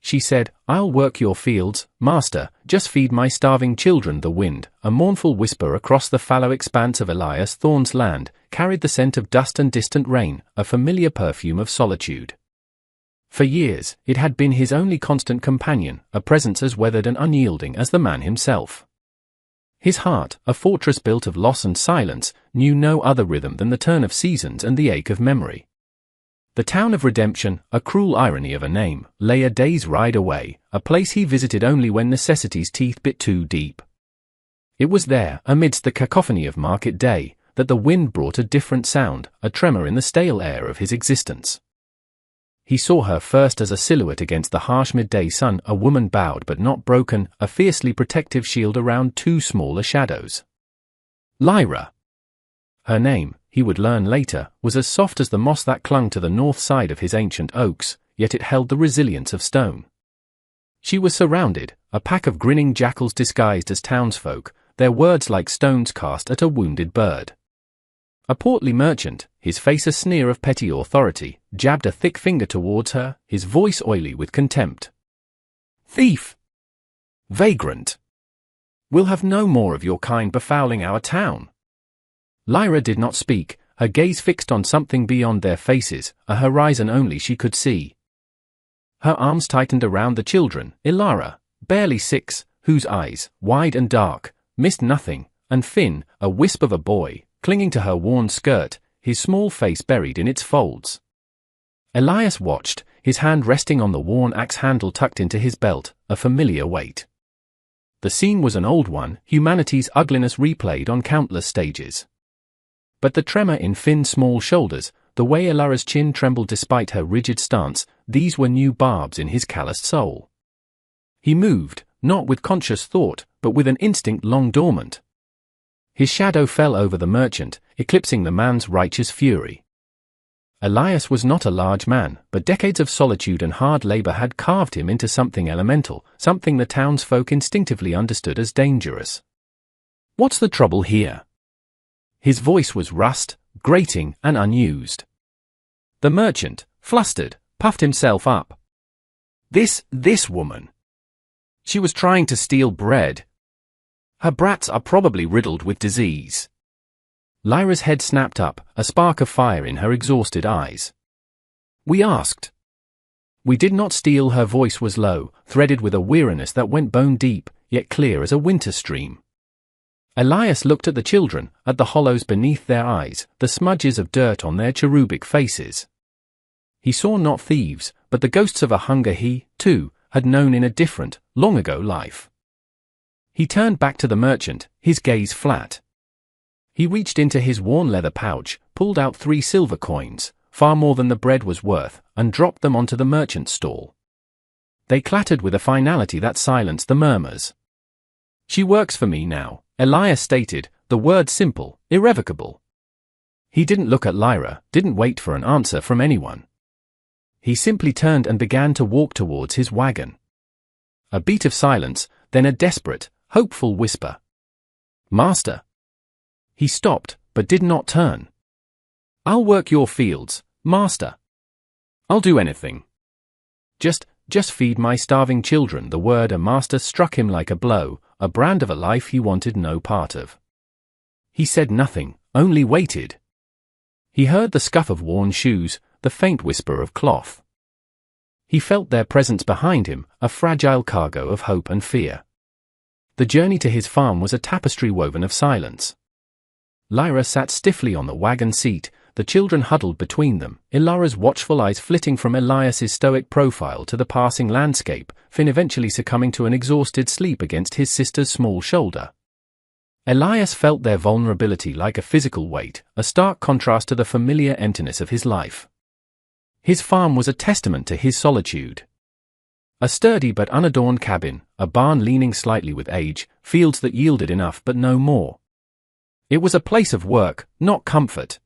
she said, "I'll work your fields, master, just feed my starving children." The wind, a mournful whisper across the fallow expanse of Elias Thorne's land, carried the scent of dust and distant rain, a familiar perfume of solitude. For years, it had been his only constant companion, a presence as weathered and unyielding as the man himself. His heart, a fortress built of loss and silence, knew no other rhythm than the turn of seasons and the ache of memory. The town of Redemption, a cruel irony of a name, lay a day's ride away, a place he visited only when necessity's teeth bit too deep. It was there, amidst the cacophony of market day, that the wind brought a different sound, a tremor in the stale air of his existence. He saw her first as a silhouette against the harsh midday sun, a woman bowed but not broken, a fiercely protective shield around too small a shadows. Lyra. Her name, he would learn later, was as soft as the moss that clung to the north side of his ancient oaks, yet it held the resilience of stone. She was surrounded, a pack of grinning jackals disguised as townsfolk, their words like stones cast at a wounded bird. A portly merchant, his face a sneer of petty authority, jabbed a thick finger towards her, his voice oily with contempt. "Thief! Vagrant! We'll have no more of your kind befouling our town." Lyra did not speak, her gaze fixed on something beyond their faces, a horizon only she could see. Her arms tightened around the children, Ilara, barely 6, whose eyes, wide and dark, missed nothing, and Finn, a wisp of a boy, clinging to her worn skirt, his small face buried in its folds. Elias watched, his hand resting on the worn axe handle tucked into his belt, a familiar weight. The scene was an old one, humanity's ugliness replayed on countless stages. But the tremor in Finn's small shoulders, the way Ilara's chin trembled despite her rigid stance, these were new barbs in his calloused soul. He moved, not with conscious thought, but with an instinct long dormant. His shadow fell over the merchant, eclipsing the man's righteous fury. Elias was not a large man, but decades of solitude and hard labor had carved him into something elemental, something the townsfolk instinctively understood as dangerous. "What's the trouble here?" His voice was rust, grating, and unused. The merchant, flustered, puffed himself up. This woman. She was trying to steal bread. Her brats are probably riddled with disease." Lyra's head snapped up, a spark of fire in her exhausted eyes. "We asked. We did not steal." Her voice was low, threaded with a weariness that went bone deep, yet clear as a winter stream. Elias looked at the children, at the hollows beneath their eyes, the smudges of dirt on their cherubic faces. He saw not thieves, but the ghosts of a hunger he, too, had known in a different, long-ago life. He turned back to the merchant, his gaze flat. He reached into his worn leather pouch, pulled out 3 silver coins, far more than the bread was worth, and dropped them onto the merchant's stall. They clattered with a finality that silenced the murmurs. "She works for me now," Elias stated, the word simple, irrevocable. He didn't look at Lyra, didn't wait for an answer from anyone. He simply turned and began to walk towards his wagon. A beat of silence, then a desperate, hopeful whisper. "Master." He stopped, but did not turn. "I'll work your fields, master. I'll do anything. Just feed my starving children." The word "a master" struck him like a blow, a brand of a life he wanted no part of. He said nothing, only waited. He heard the scuff of worn shoes, the faint whisper of cloth. He felt their presence behind him, a fragile cargo of hope and fear. The journey to his farm was a tapestry woven of silence. Lyra sat stiffly on the wagon seat, the children huddled between them, Ilara's watchful eyes flitting from Elias's stoic profile to the passing landscape, Finn eventually succumbing to an exhausted sleep against his sister's small shoulder. Elias felt their vulnerability like a physical weight, a stark contrast to the familiar emptiness of his life. His farm was a testament to his solitude. A sturdy but unadorned cabin, a barn leaning slightly with age, fields that yielded enough but no more. It was a place of work, not comfort.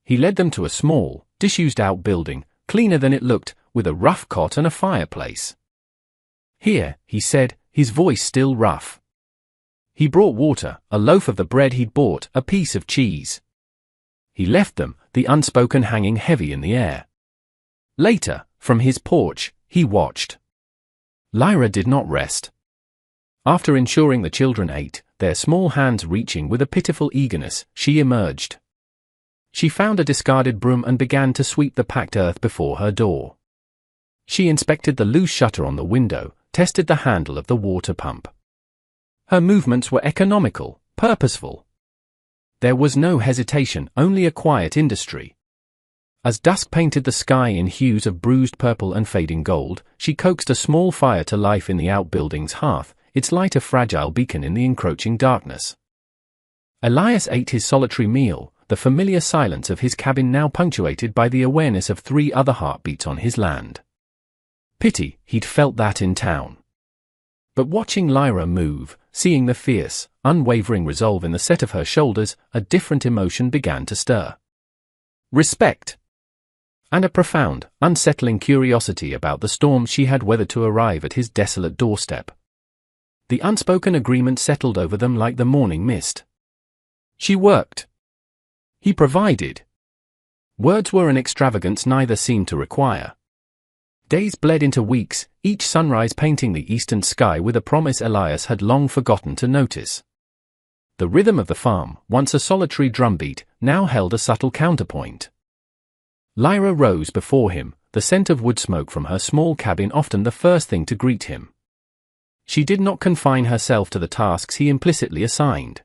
He led them to a small, disused outbuilding, cleaner than it looked, with a rough cot and a fireplace. "Here," he said, his voice still rough. He brought water, a loaf of the bread he'd bought, a piece of cheese. He left them, the unspoken hanging heavy in the air. Later, from his porch, he watched. Lyra did not rest. After ensuring the children ate, their small hands reaching with a pitiful eagerness, she emerged. She found a discarded broom and began to sweep the packed earth before her door. She inspected the loose shutter on the window, tested the handle of the water pump. Her movements were economical, purposeful. There was no hesitation, only a quiet industry. As dusk painted the sky in hues of bruised purple and fading gold, she coaxed a small fire to life in the outbuilding's hearth, its light a fragile beacon in the encroaching darkness. Elias ate his solitary meal, the familiar silence of his cabin now punctuated by the awareness of 3 other heartbeats on his land. Pity, he'd felt that in town. But watching Lyra move, seeing the fierce, unwavering resolve in the set of her shoulders, a different emotion began to stir. Respect. And a profound, unsettling curiosity about the storm she had weathered to arrive at his desolate doorstep. The unspoken agreement settled over them like the morning mist. She worked. He provided. Words were an extravagance neither seemed to require. Days bled into weeks, each sunrise painting the eastern sky with a promise Elias had long forgotten to notice. The rhythm of the farm, once a solitary drumbeat, now held a subtle counterpoint. Lyra rose before him, the scent of wood smoke from her small cabin often the first thing to greet him. She did not confine herself to the tasks he implicitly assigned.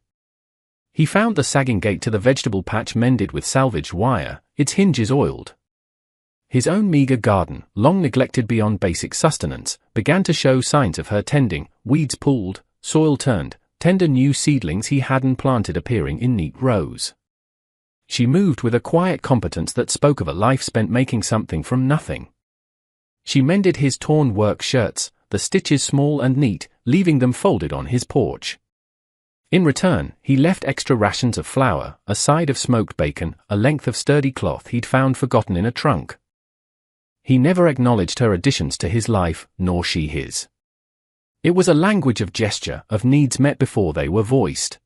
He found the sagging gate to the vegetable patch mended with salvaged wire, its hinges oiled. His own meager garden, long neglected beyond basic sustenance, began to show signs of her tending, weeds pulled, soil turned, tender new seedlings he hadn't planted appearing in neat rows. She moved with a quiet competence that spoke of a life spent making something from nothing. She mended his torn work shirts, the stitches small and neat, leaving them folded on his porch. In return, he left extra rations of flour, a side of smoked bacon, a length of sturdy cloth he'd found forgotten in a trunk. He never acknowledged her additions to his life, nor she his. It was a language of gesture, of needs met before they were voiced.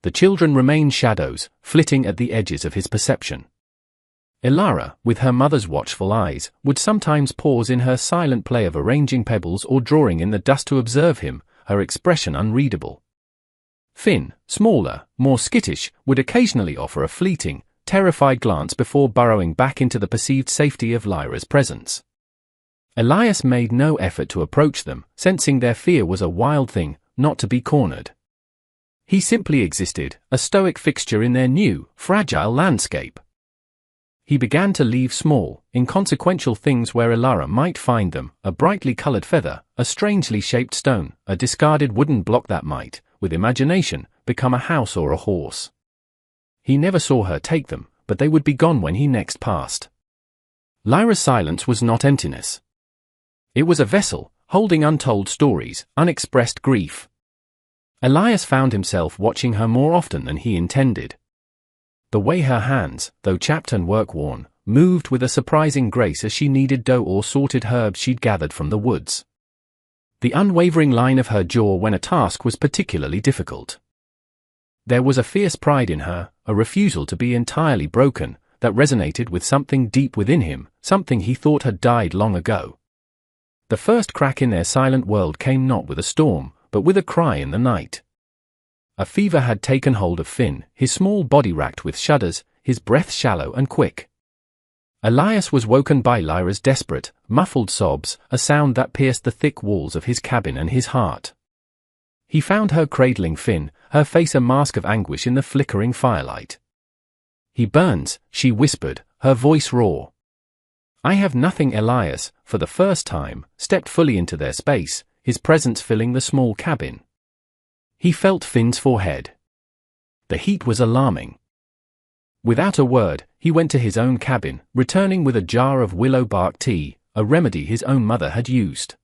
The children remained shadows, flitting at the edges of his perception. Elara, with her mother's watchful eyes, would sometimes pause in her silent play of arranging pebbles or drawing in the dust to observe him, her expression unreadable. Finn, smaller, more skittish, would occasionally offer a fleeting, terrified glance before burrowing back into the perceived safety of Lyra's presence. Elias made no effort to approach them, sensing their fear was a wild thing, not to be cornered. He simply existed, a stoic fixture in their new, fragile landscape. He began to leave small, inconsequential things where Elara might find them, a brightly colored feather, a strangely shaped stone, a discarded wooden block that might, with imagination, become a house or a horse. He never saw her take them, but they would be gone when he next passed. Lyra's silence was not emptiness. It was a vessel, holding untold stories, unexpressed grief. Elias found himself watching her more often than he intended. The way her hands, though chapped and work-worn, moved with a surprising grace as she kneaded dough or sorted herbs she'd gathered from the woods. The unwavering line of her jaw when a task was particularly difficult. There was a fierce pride in her, a refusal to be entirely broken, that resonated with something deep within him, something he thought had died long ago. The first crack in their silent world came not with a storm, but with a cry in the night. A fever had taken hold of Finn, his small body racked with shudders, his breath shallow and quick. Elias was woken by Lyra's desperate, muffled sobs, a sound that pierced the thick walls of his cabin and his heart. He found her cradling Finn, her face a mask of anguish in the flickering firelight. "He burns," she whispered, her voice raw. "I have nothing." Elias, for the first time, stepped fully into their space, his presence filling the small cabin. He felt Finn's forehead. The heat was alarming. Without a word, he went to his own cabin, returning with a jar of willow bark tea, a remedy his own mother had used.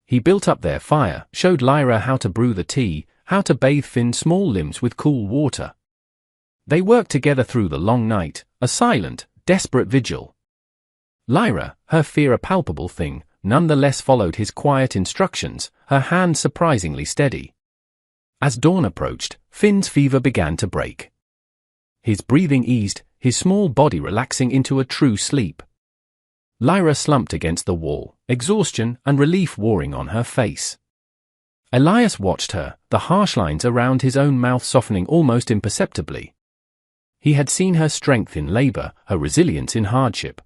He built up their fire, showed Lyra how to brew the tea, how to bathe Finn's small limbs with cool water. They worked together through the long night, a silent, desperate vigil. Lyra, her fear a palpable thing, nonetheless followed his quiet instructions, her hand surprisingly steady. As dawn approached, Finn's fever began to break. His breathing eased, his small body relaxing into a true sleep. Lyra slumped against the wall, exhaustion and relief warring on her face. Elias watched her, the harsh lines around his own mouth softening almost imperceptibly. He had seen her strength in labor, her resilience in hardship.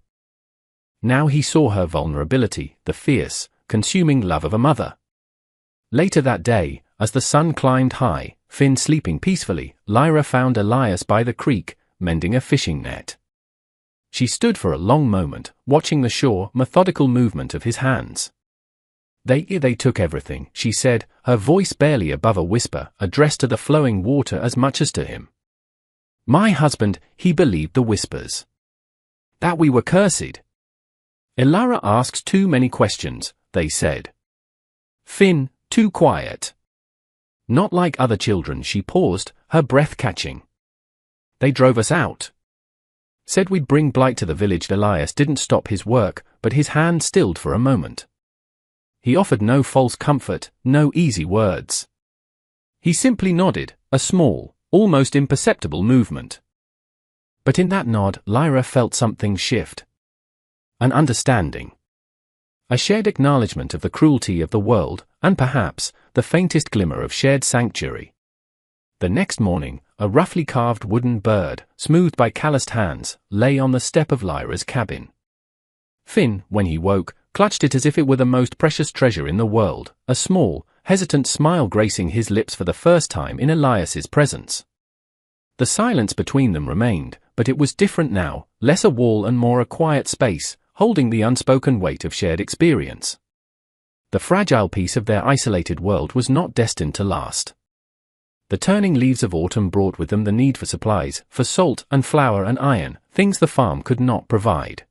Now he saw her vulnerability, the fierce, consuming love of a mother. Later that day, as the sun climbed high, Finn sleeping peacefully, Lyra found Elias by the creek, mending a fishing net. She stood for a long moment, watching the sure, methodical movement of his hands. They took everything, she said, her voice barely above a whisper, addressed to the flowing water as much as to him. My husband, he believed the whispers. That we were cursed. Elara asks too many questions, they said. Finn, too quiet. Not like other children, she paused, her breath catching. They drove us out. Said we'd bring blight to the village. Elias didn't stop his work, but his hand stilled for a moment. He offered no false comfort, no easy words. He simply nodded, a small, almost imperceptible movement. But in that nod, Lyra felt something shift. An understanding. A shared acknowledgement of the cruelty of the world, and perhaps, the faintest glimmer of shared sanctuary. The next morning, a roughly carved wooden bird, smoothed by calloused hands, lay on the step of Lyra's cabin. Finn, when he woke, clutched it as if it were the most precious treasure in the world, a small, hesitant smile gracing his lips for the first time in Elias's presence. The silence between them remained, but it was different now, less a wall and more a quiet space, holding the unspoken weight of shared experience. The fragile piece of their isolated world was not destined to last. The turning leaves of autumn brought with them the need for supplies, for salt and flour and iron, things the farm could not provide.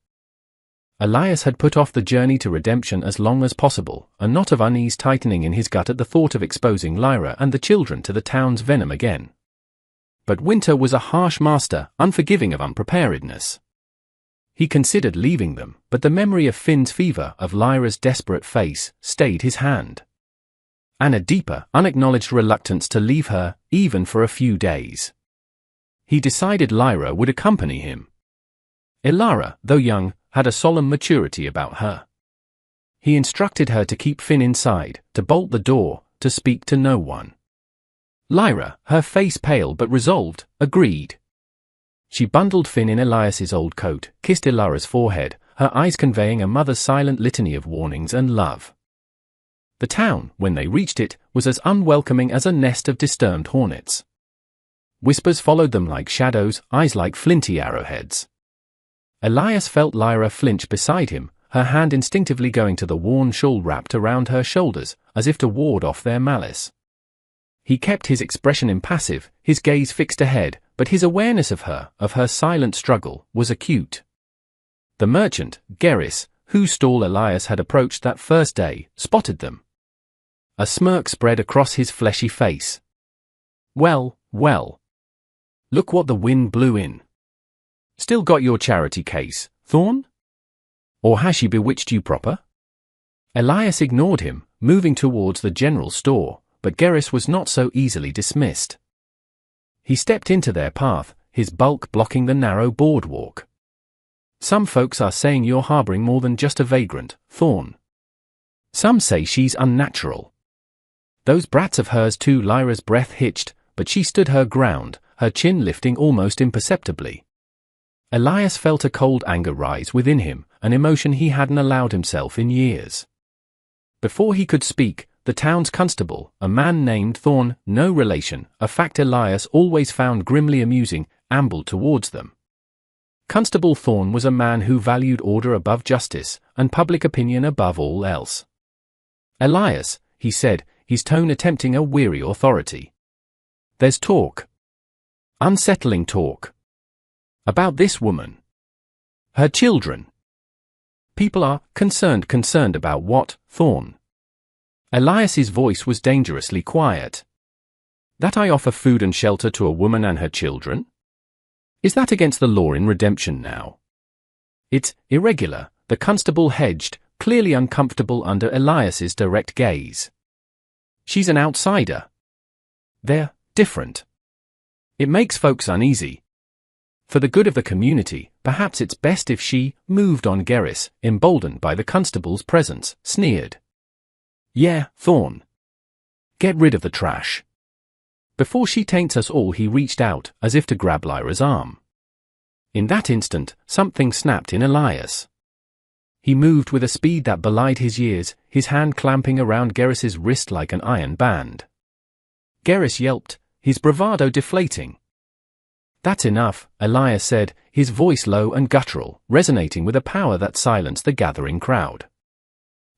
Elias had put off the journey to redemption as long as possible, a knot of unease tightening in his gut at the thought of exposing Lyra and the children to the town's venom again. But winter was a harsh master, unforgiving of unpreparedness. He considered leaving them, but the memory of Finn's fever, of Lyra's desperate face, stayed his hand. And a deeper, unacknowledged reluctance to leave her, even for a few days. He decided Lyra would accompany him. Elara, though young, had a solemn maturity about her. He instructed her to keep Finn inside, to bolt the door, to speak to no one. Lyra, her face pale but resolved, agreed. She bundled Finn in Elias's old coat, kissed Elara's forehead, her eyes conveying a mother's silent litany of warnings and love. The town, when they reached it, was as unwelcoming as a nest of disturbed hornets. Whispers followed them like shadows, eyes like flinty arrowheads. Elias felt Lyra flinch beside him, her hand instinctively going to the worn shawl wrapped around her shoulders, as if to ward off their malice. He kept his expression impassive, his gaze fixed ahead, but his awareness of her silent struggle, was acute. The merchant, Geris, whose stall Elias had approached that first day, spotted them. A smirk spread across his fleshy face. Well, well. Look what the wind blew in. Still got your charity case, Thorn? Or has she bewitched you proper? Elias ignored him, moving towards the general store, but Geris was not so easily dismissed. He stepped into their path, his bulk blocking the narrow boardwalk. Some folks are saying you're harboring more than just a vagrant, Thorn. Some say she's unnatural. Those brats of hers too. Lyra's breath hitched, but she stood her ground, her chin lifting almost imperceptibly. Elias felt a cold anger rise within him, an emotion he hadn't allowed himself in years. Before he could speak, the town's constable, a man named Thorn, no relation, a fact Elias always found grimly amusing, ambled towards them. Constable Thorn was a man who valued order above justice, and public opinion above all else. Elias, he said, his tone attempting a weary authority. There's talk. Unsettling talk. About this woman. Her children. People are concerned about what, Thorn? Elias's voice was dangerously quiet. That I offer food and shelter to a woman and her children? Is that against the law in redemption now? It's irregular, the constable hedged, clearly uncomfortable under Elias's direct gaze. She's an outsider. They're different. It makes folks uneasy. For the good of the community, perhaps it's best if she moved on. Garrus, emboldened by the constable's presence, sneered. Yeah, Thorn. Get rid of the trash. Before she taints us all, he reached out, as if to grab Lyra's arm. In that instant, something snapped in Elias. He moved with a speed that belied his years, his hand clamping around Garrus's wrist like an iron band. Garrus yelped, his bravado deflating. That's enough, Elias said, his voice low and guttural, resonating with a power that silenced the gathering crowd.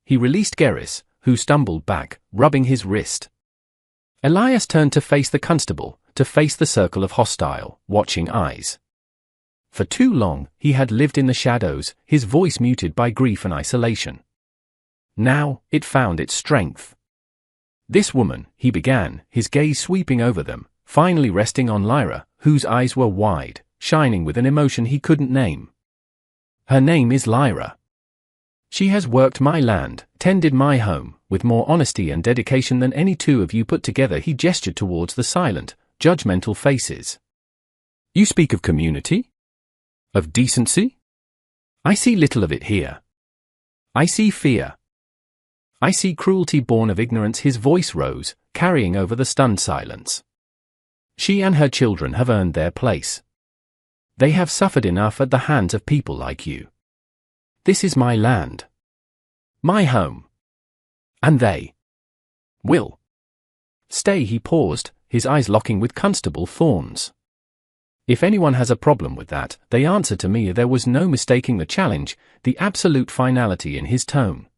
He released Garrus, who stumbled back, rubbing his wrist. Elias turned to face the constable, to face the circle of hostile, watching eyes. For too long, he had lived in the shadows, his voice muted by grief and isolation. Now, it found its strength. This woman, he began, his gaze sweeping over them, finally resting on Lyra, whose eyes were wide, shining with an emotion he couldn't name. Her name is Lyra. She has worked my land, tended my home, with more honesty and dedication than any two of you put together. He gestured towards the silent, judgmental faces. You speak of community? Of decency? I see little of it here. I see fear. I see cruelty born of ignorance. His voice rose, carrying over the stunned silence. She and her children have earned their place. They have suffered enough at the hands of people like you. This is my land. My home. And they will stay. He paused, his eyes locking with Constable Thorn's. If anyone has a problem with that, they answer to me. There was no mistaking the challenge, the absolute finality in his tone.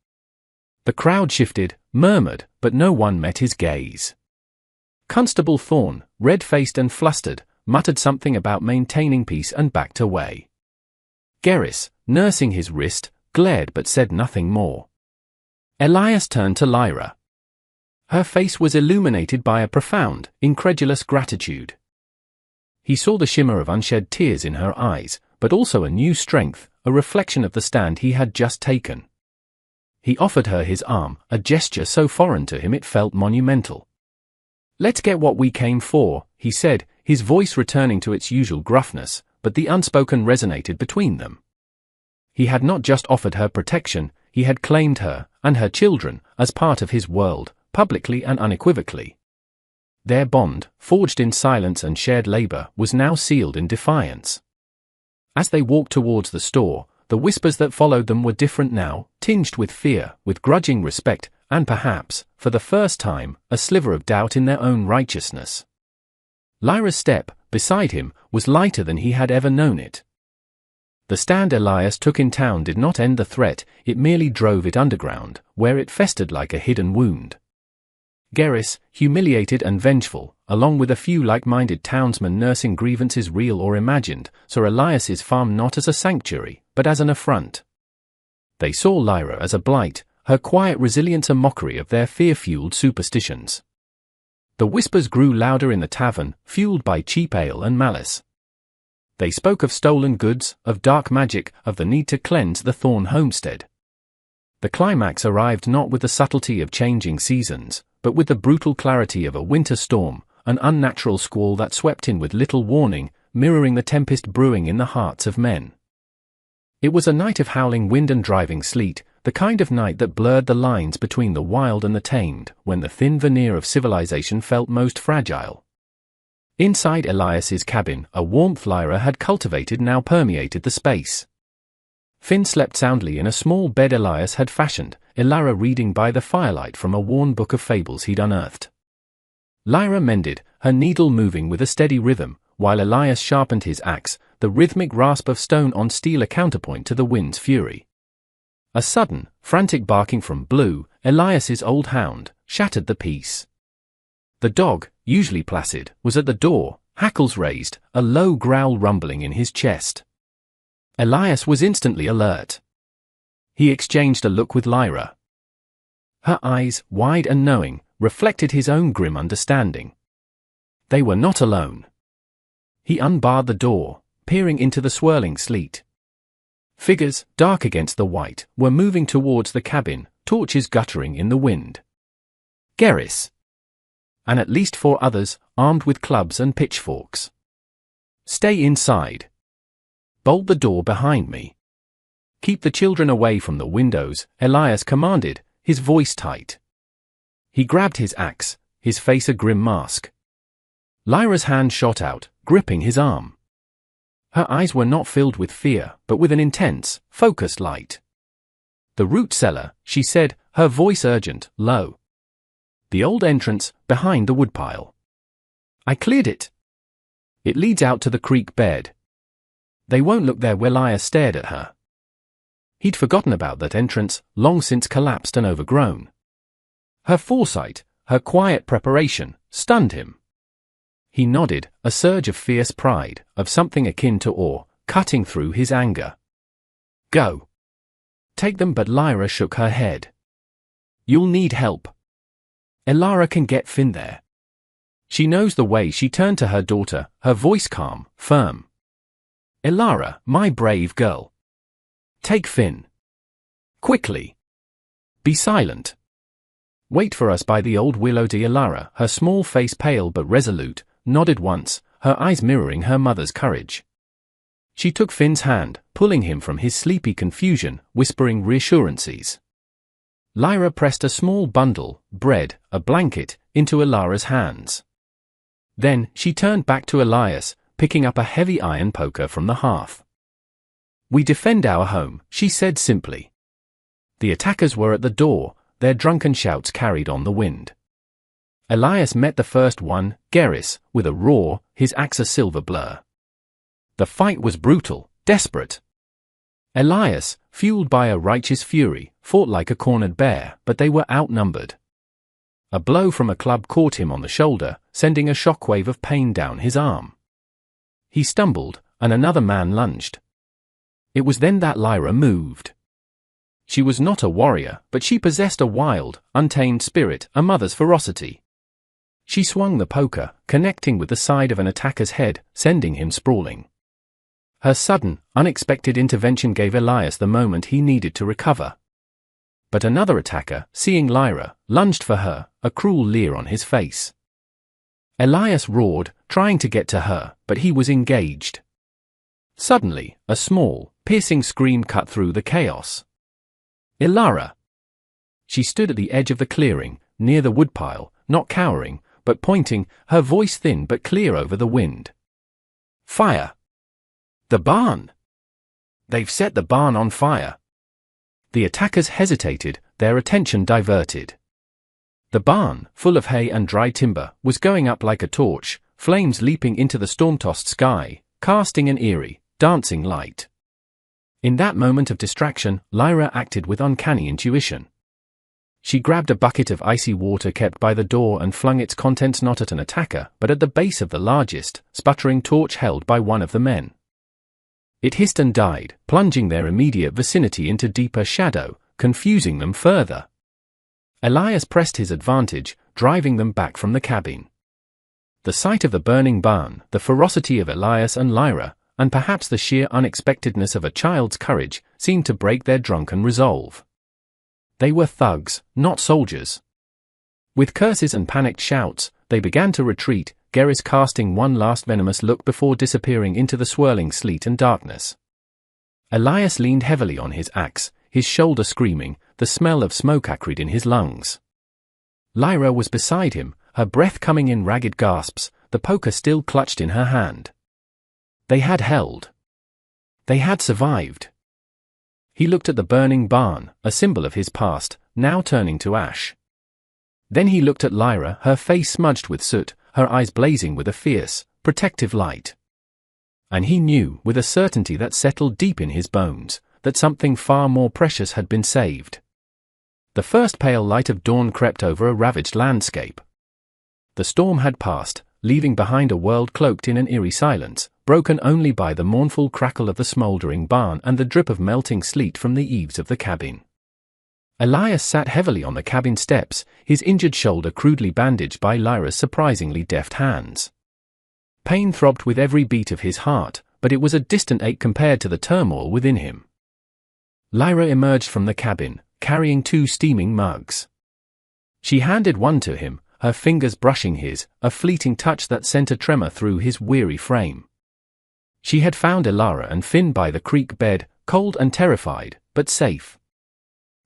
The crowd shifted, murmured, but no one met his gaze. Constable Thorn, red-faced and flustered, muttered something about maintaining peace and backed away. Garrus, nursing his wrist, glared but said nothing more. Elias turned to Lyra. Her face was illuminated by a profound, incredulous gratitude. He saw the shimmer of unshed tears in her eyes, but also a new strength, a reflection of the stand he had just taken. He offered her his arm, a gesture so foreign to him it felt monumental. Let's get what we came for, he said, his voice returning to its usual gruffness, but the unspoken resonated between them. He had not just offered her protection, he had claimed her, and her children, as part of his world, publicly and unequivocally. Their bond, forged in silence and shared labor, was now sealed in defiance. As they walked towards the store, the whispers that followed them were different now, tinged with fear, with grudging respect, and perhaps, for the first time, a sliver of doubt in their own righteousness. Lyra's step, beside him, was lighter than he had ever known it. The stand Elias took in town did not end the threat, it merely drove it underground, where it festered like a hidden wound. Garrus, humiliated and vengeful, along with a few like-minded townsmen nursing grievances real or imagined, saw Elias's farm not as a sanctuary, but as an affront. They saw Lyra as a blight, her quiet resilience a mockery of their fear-fueled superstitions. The whispers grew louder in the tavern, fueled by cheap ale and malice. They spoke of stolen goods, of dark magic, of the need to cleanse the Thorn homestead. The climax arrived not with the subtlety of changing seasons, but with the brutal clarity of a winter storm, an unnatural squall that swept in with little warning, mirroring the tempest brewing in the hearts of men. It was a night of howling wind and driving sleet, the kind of night that blurred the lines between the wild and the tamed, when the thin veneer of civilization felt most fragile. Inside Elias's cabin, a warmth Lyra had cultivated now permeated the space. Finn slept soundly in a small bed Elias had fashioned, Lyra reading by the firelight from a worn book of fables he'd unearthed. Lyra mended, her needle moving with a steady rhythm, while Elias sharpened his axe, the rhythmic rasp of stone on steel a counterpoint to the wind's fury. A sudden, frantic barking from Blue, Elias's old hound, shattered the peace. The dog, usually placid, was at the door, hackles raised, a low growl rumbling in his chest. Elias was instantly alert. He exchanged a look with Lyra. Her eyes, wide and knowing, reflected his own grim understanding. They were not alone. He unbarred the door, peering into the swirling sleet. Figures, dark against the white, were moving towards the cabin, torches guttering in the wind. Garrus. And at least 4 others, armed with clubs and pitchforks. Stay inside, bolt the door behind me. Keep the children away from the windows, Elias commanded, his voice tight. He grabbed his axe, his face a grim mask. Lyra's hand shot out, gripping his arm. Her eyes were not filled with fear, but with an intense, focused light. "The root cellar," she said, her voice urgent, low. "The old entrance, behind the woodpile. I cleared it. It leads out to the creek bed. They won't look there." Elias stared at her. He'd forgotten about that entrance, long since collapsed and overgrown. Her foresight, her quiet preparation, stunned him. He nodded, a surge of fierce pride, of something akin to awe, cutting through his anger. "Go. Take them." But Lyra shook her head. "You'll need help. Elara can get Finn there. She knows the way." She turned to her daughter, her voice calm, firm. "Elara, my brave girl. Take Finn. Quickly. Be silent. Wait for us by the old willow." Elara, her small face pale but resolute, nodded once, her eyes mirroring her mother's courage. She took Finn's hand, pulling him from his sleepy confusion, whispering reassurances. Lyra pressed a small bundle, bread, a blanket, into Elara's hands. Then, she turned back to Elias, picking up a heavy iron poker from the hearth. "We defend our home," she said simply. The attackers were at the door, their drunken shouts carried on the wind. Elias met the first one, Geras, with a roar, his axe a silver blur. The fight was brutal, desperate. Elias, fueled by a righteous fury, fought like a cornered bear, but they were outnumbered. A blow from a club caught him on the shoulder, sending a shockwave of pain down his arm. He stumbled, and another man lunged. It was then that Lyra moved. She was not a warrior, but she possessed a wild, untamed spirit, a mother's ferocity. She swung the poker, connecting with the side of an attacker's head, sending him sprawling. Her sudden, unexpected intervention gave Elias the moment he needed to recover. But another attacker, seeing Lyra, lunged for her, a cruel leer on his face. Elias roared, trying to get to her, but he was engaged. Suddenly, a small, piercing scream cut through the chaos. "Elara!" She stood at the edge of the clearing, near the woodpile, not cowering, but pointing, her voice thin but clear over the wind. "Fire! The barn! They've set the barn on fire!" The attackers hesitated, their attention diverted. The barn, full of hay and dry timber, was going up like a torch, flames leaping into the storm-tossed sky, casting an eerie, dancing light. In that moment of distraction, Lyra acted with uncanny intuition. She grabbed a bucket of icy water kept by the door and flung its contents not at an attacker, but at the base of the largest, sputtering torch held by one of the men. It hissed and died, plunging their immediate vicinity into deeper shadow, confusing them further. Elias pressed his advantage, driving them back from the cabin. The sight of the burning barn, the ferocity of Elias and Lyra, and perhaps the sheer unexpectedness of a child's courage, seemed to break their drunken resolve. They were thugs, not soldiers. With curses and panicked shouts, they began to retreat, Geras casting one last venomous look before disappearing into the swirling sleet and darkness. Elias leaned heavily on his axe, his shoulder screaming, the smell of smoke acrid in his lungs. Lyra was beside him, her breath coming in ragged gasps, the poker still clutched in her hand. They had held. They had survived. He looked at the burning barn, a symbol of his past, now turning to ash. Then he looked at Lyra, her face smudged with soot, her eyes blazing with a fierce, protective light. And he knew, with a certainty that settled deep in his bones, that something far more precious had been saved. The first pale light of dawn crept over a ravaged landscape. The storm had passed, leaving behind a world cloaked in an eerie silence, broken only by the mournful crackle of the smouldering barn and the drip of melting sleet from the eaves of the cabin. Elias sat heavily on the cabin steps, his injured shoulder crudely bandaged by Lyra's surprisingly deft hands. Pain throbbed with every beat of his heart, but it was a distant ache compared to the turmoil within him. Lyra emerged from the cabin, carrying 2 steaming mugs. She handed one to him, her fingers brushing his, a fleeting touch that sent a tremor through his weary frame. She had found Elara and Finn by the creek bed, cold and terrified, but safe.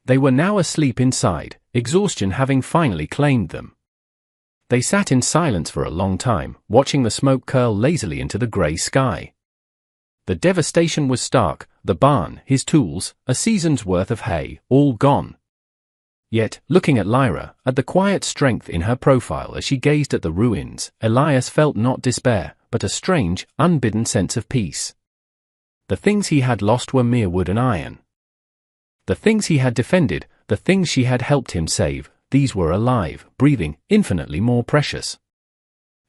They were now asleep inside, exhaustion having finally claimed them. They sat in silence for a long time, watching the smoke curl lazily into the grey sky. The devastation was stark, the barn, his tools, a season's worth of hay, all gone. Yet, looking at Lyra, at the quiet strength in her profile as she gazed at the ruins, Elias felt not despair, but a strange, unbidden sense of peace. The things he had lost were mere wood and iron. The things he had defended, the things she had helped him save, these were alive, breathing, infinitely more precious.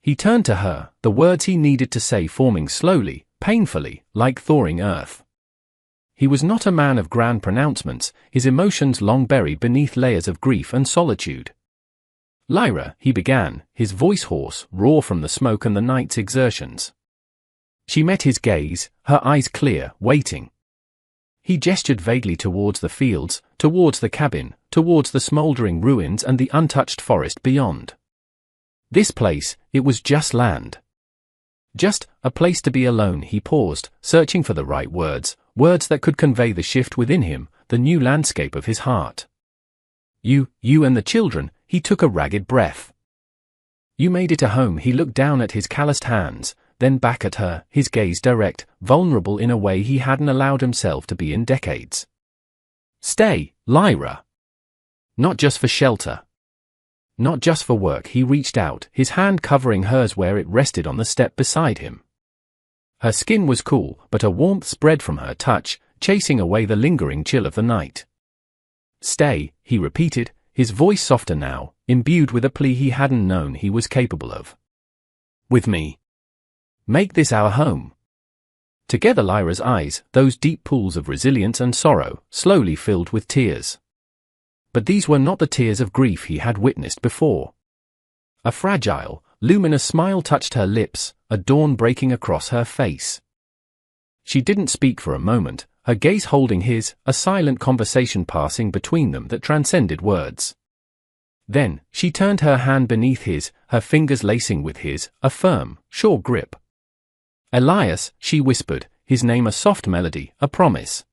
He turned to her, the words he needed to say forming slowly, painfully, like thawing earth. He was not a man of grand pronouncements, his emotions long buried beneath layers of grief and solitude. "Lyra," he began, his voice hoarse, raw from the smoke and the night's exertions. She met his gaze, her eyes clear, waiting. He gestured vaguely towards the fields, towards the cabin, towards the smouldering ruins and the untouched forest beyond. This place, it was just land. Just a place to be alone. He paused, searching for the right words, words that could convey the shift within him, the new landscape of his heart. You and the children," he took a ragged breath. "You made it a home." He looked down at his calloused hands, then back at her, his gaze direct, vulnerable in a way he hadn't allowed himself to be in decades. "Stay, Lyra. Not just for shelter. Not just for work." He reached out, his hand covering hers where it rested on the step beside him. Her skin was cool, but a warmth spread from her touch, chasing away the lingering chill of the night. "Stay," he repeated, his voice softer now, imbued with a plea he hadn't known he was capable of. "With me. Make this our home." Together Lyra's eyes, those deep pools of resilience and sorrow, slowly filled with tears. But these were not the tears of grief he had witnessed before. A fragile, luminous smile touched her lips, a dawn breaking across her face. She didn't speak for a moment, her gaze holding his, a silent conversation passing between them that transcended words. Then, she turned her hand beneath his, her fingers lacing with his, a firm, sure grip. "Elias," she whispered, his name a soft melody, a promise.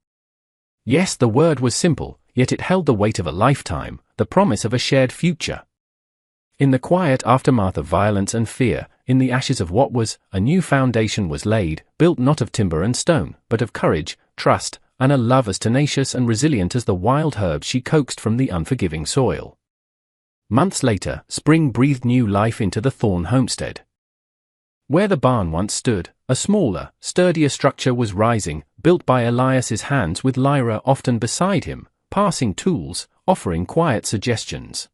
Yes, the word was simple, yet it held the weight of a lifetime, the promise of a shared future. In the quiet aftermath of violence and fear, in the ashes of what was, a new foundation was laid, built not of timber and stone, but of courage, trust, and a love as tenacious and resilient as the wild herbs she coaxed from the unforgiving soil. Months later, spring breathed new life into the Thorn homestead. Where the barn once stood, a smaller, sturdier structure was rising, built by Elias's hands with Lyra often beside him, passing tools, offering quiet suggestions.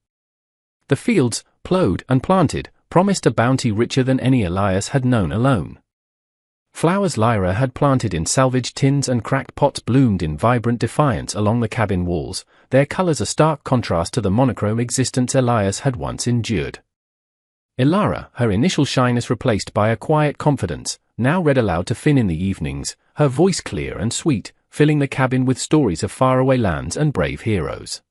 The fields, plowed and planted, promised a bounty richer than any Elias had known alone. Flowers Lyra had planted in salvaged tins and cracked pots bloomed in vibrant defiance along the cabin walls, their colors a stark contrast to the monochrome existence Elias had once endured. Elara, her initial shyness replaced by a quiet confidence, now read aloud to Finn in the evenings, her voice clear and sweet, filling the cabin with stories of faraway lands and brave heroes.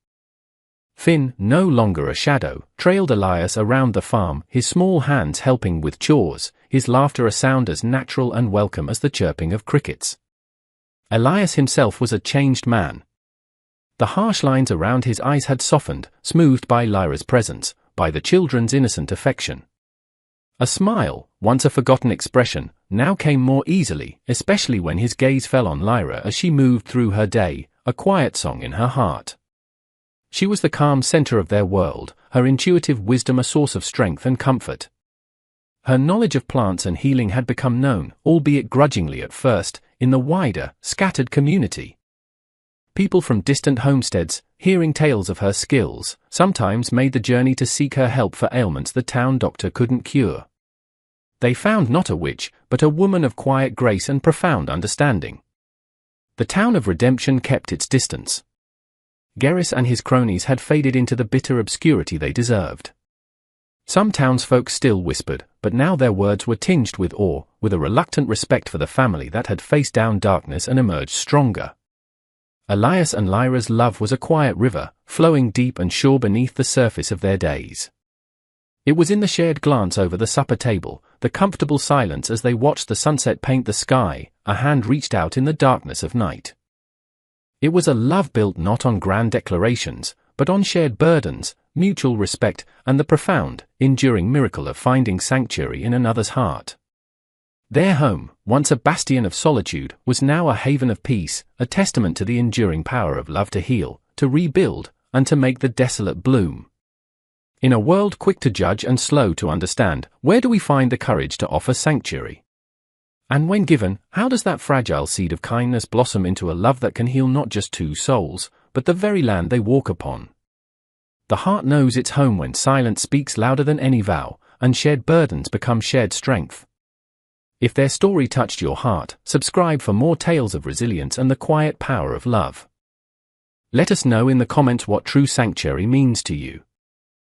Finn, no longer a shadow, trailed Elias around the farm, his small hands helping with chores, his laughter a sound as natural and welcome as the chirping of crickets. Elias himself was a changed man. The harsh lines around his eyes had softened, smoothed by Lyra's presence, by the children's innocent affection. A smile, once a forgotten expression, now came more easily, especially when his gaze fell on Lyra as she moved through her day, a quiet song in her heart. She was the calm center of their world, her intuitive wisdom a source of strength and comfort. Her knowledge of plants and healing had become known, albeit grudgingly at first, in the wider, scattered community. People from distant homesteads, hearing tales of her skills, sometimes made the journey to seek her help for ailments the town doctor couldn't cure. They found not a witch, but a woman of quiet grace and profound understanding. The town of Redemption kept its distance. Geras and his cronies had faded into the bitter obscurity they deserved. Some townsfolk still whispered, but now their words were tinged with awe, with a reluctant respect for the family that had faced down darkness and emerged stronger. Elias and Lyra's love was a quiet river, flowing deep and sure beneath the surface of their days. It was in the shared glance over the supper table, the comfortable silence as they watched the sunset paint the sky, a hand reached out in the darkness of night. It was a love built not on grand declarations, but on shared burdens, mutual respect, and the profound, enduring miracle of finding sanctuary in another's heart. Their home, once a bastion of solitude, was now a haven of peace, a testament to the enduring power of love to heal, to rebuild, and to make the desolate bloom. In a world quick to judge and slow to understand, where do we find the courage to offer sanctuary? And when given, how does that fragile seed of kindness blossom into a love that can heal not just two souls, but the very land they walk upon? The heart knows its home when silence speaks louder than any vow, and shared burdens become shared strength. If their story touched your heart, subscribe for more tales of resilience and the quiet power of love. Let us know in the comments what true sanctuary means to you.